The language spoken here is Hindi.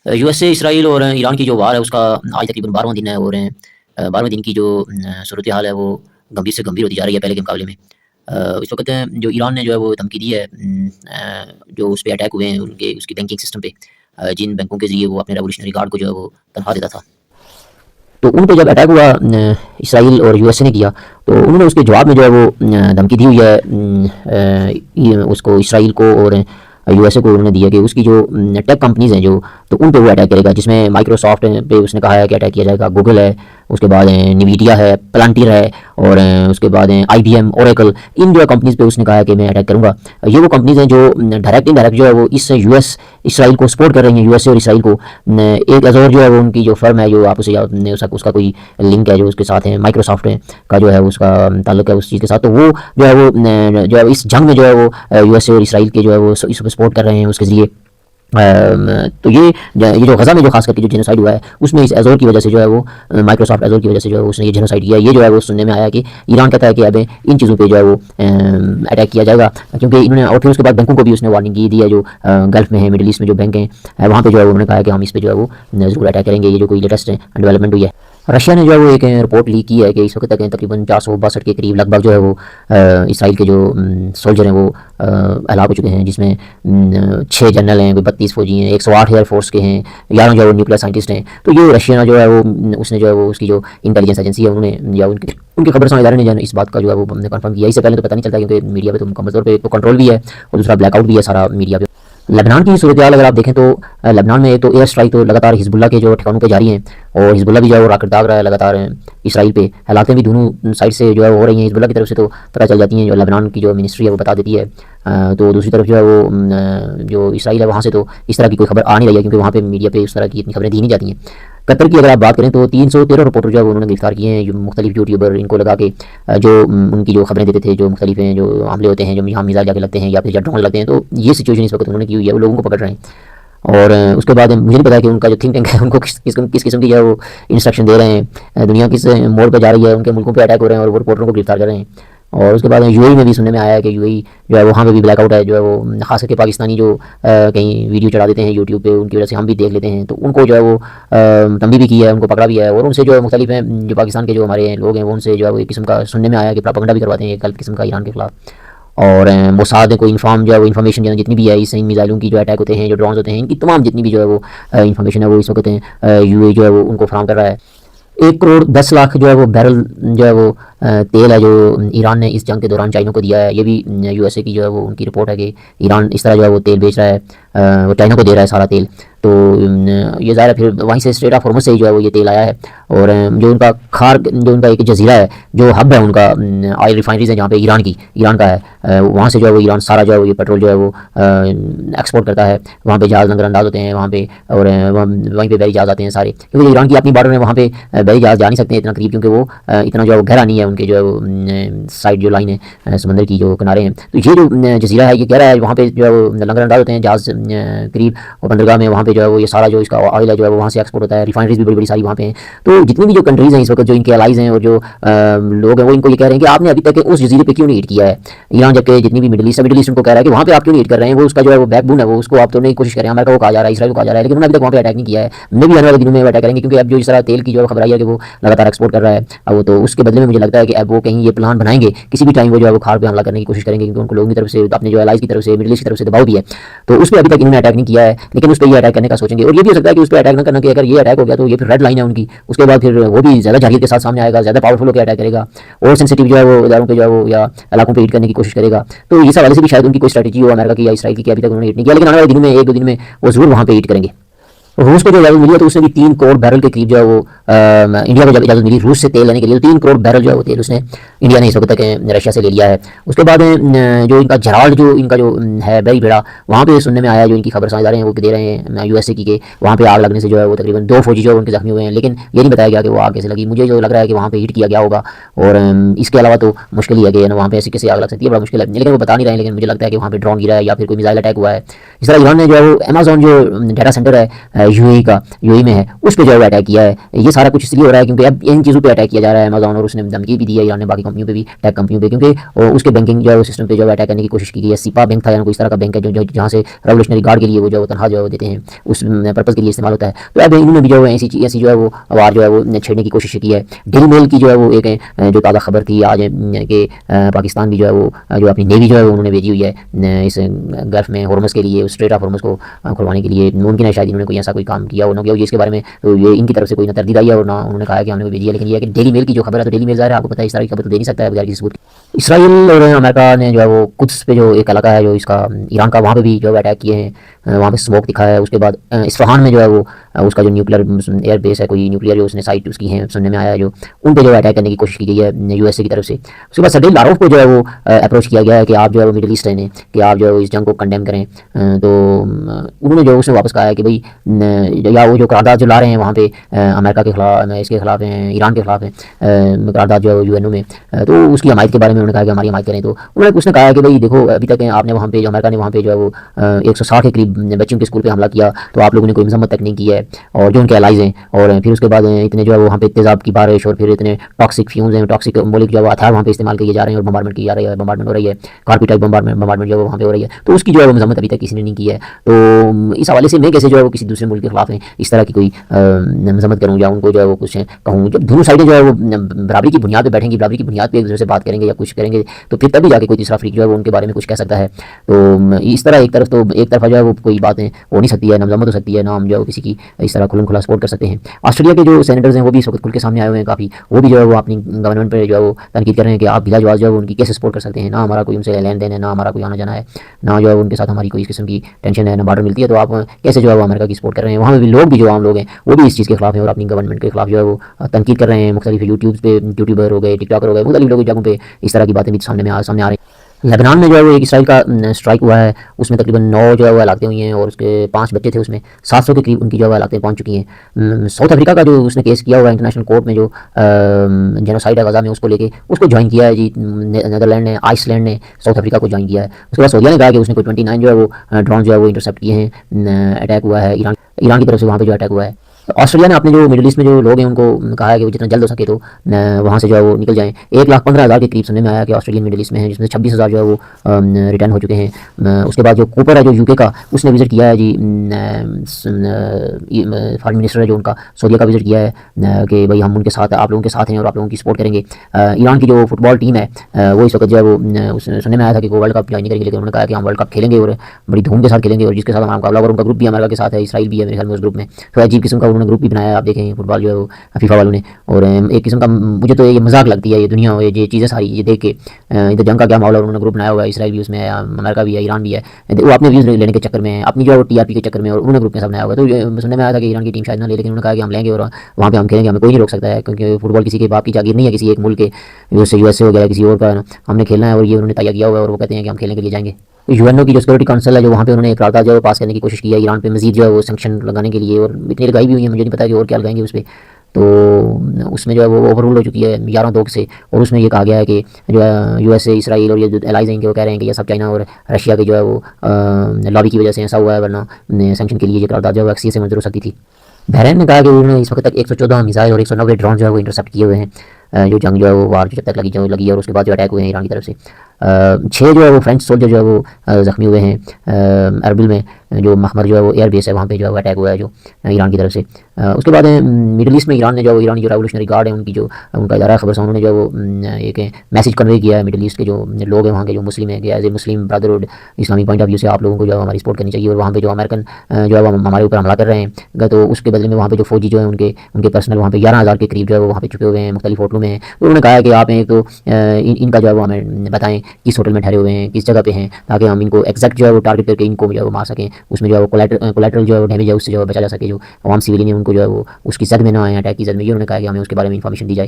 यूएसए, इसराइल और ईरान की जो वार है उसका आज तकरीबन 12वां दिन है और 12वें दिन की जो सूरत हाल है वो गंभीर से गंभीर होती जा रही है पहले के मुकाबले में। इस वक़्त जो ईरान ने जो है वो धमकी दी है जो उस पे अटैक हुए हैं उनके उसकी बैंकिंग सिस्टम पे जिन बैंकों के ज़रिए वो अपने रेवोल्यूशनरी गार्ड को जो है वो तनख्वाह देता था। तो उन पे जब अटैक हुआ इसराइल और यूएसए ने किया, तो उन्होंने उसके जवाब में जो है वो धमकी दी हुई है ये उसको इसराइल को और यूएसए को उन्होंने दिया कि उसकी जो टेक कंपनीज़ हैं जो तो उन पे वो अटैक करेगा, जिसमें माइक्रोसॉफ्ट पे उसने कहा है कि अटैक किया जाएगा, गूगल है, उसके बाद निवीडिया है, प्लांटियर है और उसके बाद आईबीएम, ओरेकल, इन जो कंपनीज़ पे उसने कहा है कि मैं अटैक करूँगा। ये वो कंपनीज़ हैं जो डायरेक्ट इनडायरेक्ट जो है वो इस यूएस इसराइल को सपोर्ट कर रही हैं, यूएसए और इसराइल को। एक अज़ोर जो है वो उनकी जो फर्म है जो आप उसे उसका कोई लिंक है जो उसके साथ है, माइक्रोसॉफ्ट का जो है उसका ताल्लुक है उस चीज़ के साथ, तो वो जो है वो जो है इस जंग में जो है वो यूएसए और इसराइल के जो है वो इसको सपोर्ट कर रहे हैं उसके ज़रिए। तो ये जो गज़ा में जो खास करके जो जेनोसाइड हुआ है उसमें इस एज़ोर की वजह से जो है वो माइक्रोसॉफ्ट एज़ोर की वजह से जो है उसने ये जेनोसाइड किया। ये जो है वो सुनने में आया कि ईरान कहता है कि अब इन चीज़ों पे जो है वो अटैक किया जाएगा, क्योंकि इन्होंने और फिर उसके बाद बैंकों को भी उसने वार्निंग दी है जो गल्फ़ में है, मिडल ईस्ट में जो बैंक हैं वहाँ पे जो है उन्होंने कहा है कि हम इस पर जो है वो ज़रूर अटैक करेंगे। ये जो कोई लेटेस्ट डेवलपमेंट हुई है, रशिया ने जो है वो एक रिपोर्ट लीक की है कि इस वक्त तक तकरीबन 462 के करीब लगभग जो है वो इसराइल के जो सोल्जर हैं वो हलाक हो चुके हैं, जिसमें 6 जनरल हैं, कोई 32 फौजी हैं, 108 एयरफोर्स के हैं, 11 जो है वो न्यूक्लियर साइंटिस्ट हैं। तो ये रशिया जो है वो उसने जो है वो उसकी जो इंटेलिजेंस एजेंसी है उन्होंने या उनके खबर इदारे ने जो इस बात का जो है वो कंफर्म किया। इससे पहले तो पता नहीं चलता क्योंकि मीडिया पे तो मुकम्मल तौर पर कंट्रोल भी है और दूसरा ब्लैकआउट भी है सारा मीडिया पे। लेबनान की सूरत हाल अगर आप देखें तो लेबनान में एक तो एयर स्ट्राइक तो लगातार हिजबुल्ला के जो ठिकानों पे जारी हैं और हिजबुल्ला भी जो है वो रॉकेट दाग रहा है लगातार इसराइल पे। हालातें भी दोनों साइड से जो है वो हो रही हैं, हिजबुल्ला की तरफ से तो पता चल जाती हैं, जो लेबनान की जो मिनिस्ट्री है वो बता देती है, तो दूसरी तरफ जो है वो जो इसराइल है वहाँ से तो इस तरह की कोई खबर आ नहीं रही है, क्योंकि वहाँ पे मीडिया पे इस तरह की इतनी खबरें दी नहीं जाती हैं। कतर की अगर आप बात करें तो 313 रिपोर्टर जो है उन्होंने गिरफ्तार किए हैं, जो मुख्तलिफ यूट्यूबर इनको लगा के जो उनकी जो खबरें देते थे, जो मुख्तलिफ हैं जो हमले होते हैं, जो यहाँ मिसाइल जाके लगते हैं या फिर ड्रोन लगते हैं, तो ये सिचुएशन इस वक्त उन्होंने की हुई है, वो लोगों को पकड़ रहे हैं। और उसके बाद मुझे नहीं पता कि उनका जो थिंक टैंक है उनको किस किस्म की जो है वो इंस्ट्रक्शन दे रहे हैं, दुनिया किस मोड़ पर जा रही है, उनके मुल्कों पे अटैक हो रहे हैं और वो रिपोर्टरों को गिरफ्तार कर रहे हैं। और उसके बाद यूएई में भी सुनने में आया है कि यूएई जो है वहाँ पे भी ब्लैकआउट है, जो है वो खास करके पाकिस्तानी जो कहीं वीडियो चढ़ा देते हैं यूट्यूब पे, उनकी वजह से हम भी देख लेते हैं, तो उनको जो है वो तंबी भी की है, उनको पकड़ा भी है और उनसे जो है मुख्तलिफ हैं जो पाकिस्तान के जो हमारे लोग हैं वो उनसे जो है वो एक किस्म का सुनने में आया कि प्रोपेगेंडा भी करवाते हैं एक गलत किस्म का ईरान के खिलाफ। और मोसाद को इन्फॉर्म जो है वो इन्फॉर्मेशन जो जितनी भी है इस इन मिसाइलों की जो अटैक होते हैं, जो ड्रोन्स होते हैं, इनकी तमाम जितनी भी जो है वो इन्फॉर्मेशन है वो इस वक्त यूएई जो है वो उनको फराहम कर रहा है। 1 करोड़ 10 लाख जो है वो बैरल जो है वो तेल है जो ईरान ने इस जंग के दौरान चाइना को दिया है। ये भी यूएसए की जो है वो उनकी रिपोर्ट है कि ईरान इस तरह जो है वो तेल बेच रहा है, वो चाइना को दे रहा है सारा तेल। तो ये ज़ाहिर है फिर वहीं से स्ट्रेट ऑफ हॉर्मुज़ से ही जो है वो ये तेल आया है। और जो उनका जो उनका एक जजीरा है, जो हब है उनका ऑयल रिफाइनरीज है जहाँ पे ईरान का है, वहाँ से जो है वो ईरान सारा जो है वो ये पेट्रोल जो है वो एक्सपोर्ट करता है। वहाँ पे जहाज़ नज़रअंदाज होते हैं वहाँ पे, और वहीं पे बहरी जहाज़ आते हैं सारे, क्योंकि ईरान की अपनी बॉर्डर में वहाँ पे बहरी जहाज़ जा नहीं सकते इतना करीब, क्योंकि वो इतना जो है वो गहरा नहीं है उनके जो है वो साइड जो लाइन है समंदर की जो किनारे हैं। तो ये जो जजीरा है ये कह रहा है वहाँ पे जो है वो नज़रअंदाज होते हैं जहाज़ करीब, और बंदरगाह में वहाँ पे जो है वो ये सारा जो इसका ऑयल है जो है वो वहाँ से एक्सपोर्ट होता है। रिफाइनरीज भी बड़ी बड़ी सारी वहाँ पे हैं। तो जितनी भी जो कंट्रीज़ हैं इस वक्त जो इनके अलाइज हैं और जो लोग हैं वो इनको ये कह रहे हैं कि आपने अभी तक उस जजीरे पे क्यों नहीं हिट किया है ईरान, जबकि जितनी भी मिडिल ईस्ट उनको कह रहा है कि वहाँ पे आप क्यों नहीं हिट कर रहे हैं, वो उसका जो है वो बैकबोन है वो उसको आप तो नहीं कोशिश करें, अमेरिका को कहा जा रहा है, इसराइल को कहा जा रहा है, लेकिन उन्होंने अभी तक वहाँ पे अटैक नहीं किया है। मैं भी आने वाले दिनों में अटैक करेंगे, क्योंकि अब जो इस तरह तेल की जो खबर आई है कि वो लगातार एक्सपोर्ट कर रहा है, अब वो तो उसके बदले में मुझे लगता है कि अब वो कहीं ये प्लान बनाएंगे किसी भी टाइम वो जो है वो खार पे हमला करने की कोशिश करेंगे, क्योंकि उनको लोगों की तरफ से अपने जो अलाइज की तरफ से मिडिल ईस्ट की तरफ से दबाव भी है। तो उस पर अभी तक इन्होंने अटैक नहीं किया है, लेकिन उस पर ये अटैक करने का सोचेंगे। और ये भी हो सकता है कि उस पर अटैक न करना, कि अगर ये अटैक हो गया तो ये फिर रेड लाइन है उनकी, उसके बाद फिर वो भी ज़्यादा जाहिर के साथ सामने आएगा, ज़्यादा पावरफुल होकर अटैक करेगा और सेंसिटिव जो है वो इदारों पे जो है वो या इलाकों पे हिट करने की कोशिश करेगा। तो इस हवाले से भी शायद उनकी कोई स्ट्रैटेजी हो अमेरिका की या इसराइल की, अभी तक उन्होंने हिट नहीं किया, लेकिन आने वाले दिनों में 1-2 दिन में वो जरूर वहाँ पे हिट करेंगे। रूस को जो इजाज़त मिली है तो उसने भी 3 करोड़ बैरल के करीब जो है वो इंडिया को जब इजाज़त मिली रूस से तेल लेने के लिए, 3 करोड़ बैरल जो है वो तेल उसने इंडिया ने इस वक्त तक रशिया से ले लिया है। उसके बाद जो इनका जराल्ड जो इनका जो है बेरी बेड़ा, वहाँ पे सुनने में आया, जो इनकी खबर समझदार हैं वो दे रहे हैं यूएसए की के वहाँ पे आग लगने से जो है वो तकरीबन 2 फौजी जो है उनके जख्मी हुए हैं, लेकिन ये नहीं बताया गया कि वो आग कैसे लगी। मुझे जो लग रहा है कि वहाँ पे हिट किया गया होगा, और इसके अलावा तो मुश्किल ही है कि वहाँ पे ऐसी कैसे आग लग सकती है, बड़ा मुश्किल है, लेकिन वो बता नहीं रहे हैं। लेकिन मुझे लगता है कि वहाँ पे ड्रोन गिरा है या फिर कोई मिसाइल अटैक हुआ है। इस तरह ईरान ने जो है वो अमेज़न जो डाटा सेंटर है यूएई में है, उस पर जो है वो अटैक किया है। ये सारा कुछ इसलिए हो रहा है क्योंकि अब इन चीज़ों पे अटैक किया जा रहा है अमेज़न, और उसने धमकी भी दी है ईरान ने बाकी कंपनियों पे भी, टेक कंपनियों पे, क्योंकि उसके बैंकिंग जो है वो सिस्टम पे जो है अटैक करने की कोशिश की गई है। सिपा बैंक था या कोई इस तरह का बैंक है जहाँ से रेवोल्यूशनरी गार्ड के लिए वो जो तनख्वाह जो है वो देते हैं, उस पर्पज़ के लिए इस्तेमाल होता है। तो अब इन्होंने भी जो है ऐसी जो है वो वार जो है वो छेड़ने की कोशिश की है। डेली मेल की जो है वो एक जो ताज़ा खबर थी आज कि पाकिस्तान भी जो है वो जो अपनी नेवी जो है वो उन्होंने भेजी हुई है इस गल्फ में हॉर्मस के लिए, स्ट्रेट ऑफ हॉर्मस को खुलवाने के लिए। मुमकिन है शायद इन्होंने कोई ऐसा कोई काम किया हो ना किया हो, इसके बारे में तो ये इनकी तरफ से कोई ना तरदीद आई है और ना उन्होंने कहा कि हमने भेजी है। लेकिन ये है कि डेली मेल की जो खबर है, तो डेली मेल ज़ाहिर है आपको पता है इस तरह की खबर तो दे नहीं सकता है बगैर किसी सबूत के। इसराइल और अमेरिका ने जो है वो कुद्स पे जो एक इलाका है जो इसका ईरान का, वहाँ पे भी जो है अटैक किए हैं, वहाँ पे स्मोक दिखा है। उसके बाद इस्फहान में जो है वो उसका जो न्यूक्लियर एयर बेस है, कोई न्यूक्लियर जो उसने साइट उसकी है सुनने में आया है, जो उन पे जो अटैक करने की कोशिश की गई है यूएसए की तरफ से। उसके बाद सर्गेई लारोव को जो है वो अप्रोच किया गया है कि आप जो है वो मिडिल ईस्ट रहने, कि आप जो है इस जंग को कंडेम करें। तो उन्होंने जो उसने वापस कहा है कि भाई या वो जो करारदाद जो ला रहे हैं वहाँ पे अमेरिका के खिलाफ, इसके खिलाफ हैं, ईरान के खिलाफ है करारदाद जो है यूएनओ में, तो उसकी हमायत के बारे में उन्होंने कहा कि हमारी हमायत करें। तो उसने कहा है कि भाई देखो अभी तक आपने वहाँ पे जो अमेरिका ने वहाँ पे जो है वो 160 के करीब बच्चों के स्कूल पे हमला किया, तो आप लोगों ने कोई मजम्मत तक नहीं की है, और जो उनके एलाइज हैं, और फिर उसके बाद इतने जो है वहाँ पे तेज़ाब की बारिश और फिर इतने टॉक्सिक फ्यूम्स हैं, टॉक्सिक मोलिक जो है हथियार वहाँ पे इस्तेमाल किए जा रहे हैं और बम्बार्डमेंट की जा रही है, बम्बार्डमेंट हो रही है, कार्पी टाइप बम्बार्डमेंट जो है वहाँ पे हो रही है। तो उसकी जो है वो मजम्मत अभी तक किसी ने नहीं की है। तो इस हवाले से मैं कैसे जो है वो किसी दूसरे मुल्क के खिलाफ है इस तरह की कोई मजम्मत करूँ या उनको जो है वो कुछ कहूँ। जब दोनों साइडें जो है वो बराबरी की बुनियाद पर बैठेंगी, बराबरी की बुनियाद पर एक दूसरे से बात करेंगे या कुछ करेंगे, तो फिर तभी जाके कोई तीसरा फ्रीक जो है वो उनके बारे में कुछ कह सकता है। तो इस तरह एक तरफा जो है वो कोई बातें हो नहीं सकती है, ना मजम्मत हो सकती है, ना हम जो है किसी की इस तरह खुला खुला सपोर्ट कर सकते हैं। ऑस्ट्रेलिया के जो सेनेटर्स हैं वो भी इस वक्त खुल के सामने आए हुए हैं काफ़ी, वो भी जो है वो अपनी गवर्नमेंट पर जो है वो तनकीद कर रहे हैं कि आप बिला जवाब जो है उनकी कैसे सपोर्ट कर सकते हैं। ना हमारा कोई उनसे लेन देन है, ना हमारा कोई आना जाना है, ना जो है उनके साथ हमारी कोई इस किस्म की टेंशन है, ना बॉर्डर मिलती है, तो आप कैसे जो है वो अमेरिका की सपोर्ट कर रहे हैं। वहाँ पर भी लोग भी जो आम लोग हैं वो भी इस चीज़ के खिलाफ हैं और अपनी गवर्नमेंट के खिलाफ जो है वो तनकीद कर रहे हैं। मुख्तलिफ यूट्यूबर हो गए, टिकटॉकर हो गए, मुख्तलिफ लोग जगहों पर इस तरह की बातें भी सामने आ रही हैं। लेबनान में जो है वो एक इसराइल का स्ट्राइक हुआ है, उसमें तकरीबन 9 जो है वो हलाकतें हुई हैं और उसके 5 बच्चे थे, उसमें 700 के करीब उनकी जो है हलाकतें पहुंच चुकी हैं। साउथ अफ्रीका का जो उसने केस किया हुआ है इंटरनेशनल कोर्ट में, जो जेनोसाइड है गजा में, उसको लेके उसको ज्वाइन किया है जी नीदरलैंड ने, आइसलैंड ने साउथ अफ्रीका को ज्वाइन किया है। उसके बाद सऊदीया ने कहा कि उसने कोई 29 जो है वो ड्रोन जो है वो इंटरसेप्ट किए हैं, अटैक हुआ है ईरान की तरफ से वहाँ पर जो अटैक हुआ है। ऑस्ट्रेलिया ने अपने जो मिडिल ईस्ट में जो लोग हैं उनको कहा है कि वो जितना जल्द हो सके तो वहाँ से जो है वो निकल जाएं। 1,15,000 के करीब सुनने में आया कि ऑस्ट्रेलियन मिडिल ईस्ट में है, जिसमें 26,000 जो है वो रिटर्न हो चुके हैं। उसके बाद जो कूपर है जो यूके का, उसने विजिट किया है जी, फॉरेन मिनिस्टर है जो उनका, सऊदीया का विजिट किया है कि भाई हम उनके साथ, आप लोगों के साथ हैं और आप लोगों की सपोर्ट करेंगे। ईरान की जो फुटबॉल टीम है वो इस वक्त जो है वो सुनने में आया था कि वो वर्ल्ड कप ज्वाइन नहीं करेंगे, लेकिन उन्होंने कहा कि हम वर्ल्ड कप खेलेंगे और बड़ी धूम के साथ खेलेंगे, और जिसके साथ हमारा मुकाबला, और उनका ग्रुप भी अमेरिका के साथ है, इसराइल भी है मेरे ख्याल में उस ग्रुप में। तो अजीब किस्म का उन्होंने ग्रुप भी बनाया, आप देखें फुटबॉल जो है वो फीफा वालों ने। और एक किस्म का मुझे तो ये मजाक लगती है ये दुनिया, ये चीज़ें सारी ये देख के, इधर जंग का क्या माहौल है, उन्होंने ग्रुप बनाया हुआ है, इसराइल भी उसमें है, अमेरिका भी है, ईरान भी है, वो अपने व्यूज़ लेने के चक्कर में, अपनी जो है वो टीआरपी के चक्कर में, और उन्होंने ग्रुप के साथ बनाया हुआ है। तो सुनने में आया था कि ईरान की टीम शायद ना ले, लेकिन उन्होंने कहा कि हम लेंगे और वहाँ पे हम खेलेंगे, हमें कोई नहीं रोक सकता है, क्योंकि फुटबॉल किसी के बाप की जागीर नहीं है, किसी एक मुल्क के, जैसे यूएसए वगैरह किसी और का, हमने खेलना है और ये उन्होंने तैयार किया हुआ है और वो कहते हैं कि हम खेलने के लिए जाएंगे। यूएनओ की जो सिक्योरिटी काउंसिल है जो वहाँ पे उन्होंने एक करारदाद जो है पास करने की कोशिश की है ईरान पे मजीद जो है वो सैंक्शन लगाने के लिए, और इतनी लगाई भी हुई है, मुझे नहीं पता कि और क्या लगाएंगे उस पर। तो उसमें जो है वो ओवररूल हो चुकी है 11-2 से, और उसमें ये कहा गया है कि जो है यूएसए, इसराइल और ये जो एलाइज हैं, वो कह रहे हैं कि ये सब चाइना और रशिया के जो है वो लॉबी की वजह से ऐसा हुआ है, वरना सैंक्शन के लिए ये करारदाद जो है अक्सर से मंजूर हो सकती थी। बहरीन ने कहा कि उन्होंने इस वक्त तक 114 मिसाइल और 190 ड्रोन जो है वो इंटरसेप्ट किए हुए हैं, जो जंग जो है वो वार जब तक लगी है, और उसके बाद जो अटैक हुए हैं ईरान की तरफ से। 6 जो है वो फ्रेंच सोल्जर जो है वो ज़ख्मी हुए हैं अरबिल में, जो मखमर जो है वो एयर बेस है वहाँ पे जो है वो अटैक हुआ है जो ईरान की तरफ से। उसके बाद मिडिल ईस्ट में ईरान ने जो ईरानी जो रेवोल्यूशनरी गार्ड है उनकी जो उनका इदारा खबर उन्होंने जो वो एक मैसेज कन्वे किया है मिडिल ईस्ट के जो लोग हैं वहाँ के जो मुस्लिम है, कि एज ए मुस्लिम ब्रदरहुड इस्लामी पॉइंट ऑफ व्यू से आप लोगों को जो है हमारी सपोर्ट करनी चाहिए, और वहाँ पे जो अमेरिकन जो है वो हमारे ऊपर हमला कर रहे हैं, तो उसके बदले में वहाँ पे जो फौजी जो है उनके पर्सनल वहाँ पे 11,000 के करीब जो है वो वहाँ पे छुपे हुए हैं मुख्तलिफ होटलों में। तो उन्होंने कहा है कि आप एक तो इनका जो है वो हमें बताएं किस होटल में ठहरे हुए हैं, किस जगह पे हैं, ताकि हम इनको एक्जैक्ट जो है वो टारगेट करके इनको जो है वो मार सकें, उसमें जो है वो कोलेटरल जो है वो डैमेज है उससे जो है बचा जा सके, जो आवाम सिविलियन है उनको जो है वो उसकी जद में ना आए, अटैक की जद में। ये उन्होंने कहा कि हमें उसके बारे में इंफॉर्मेशन दी जाए।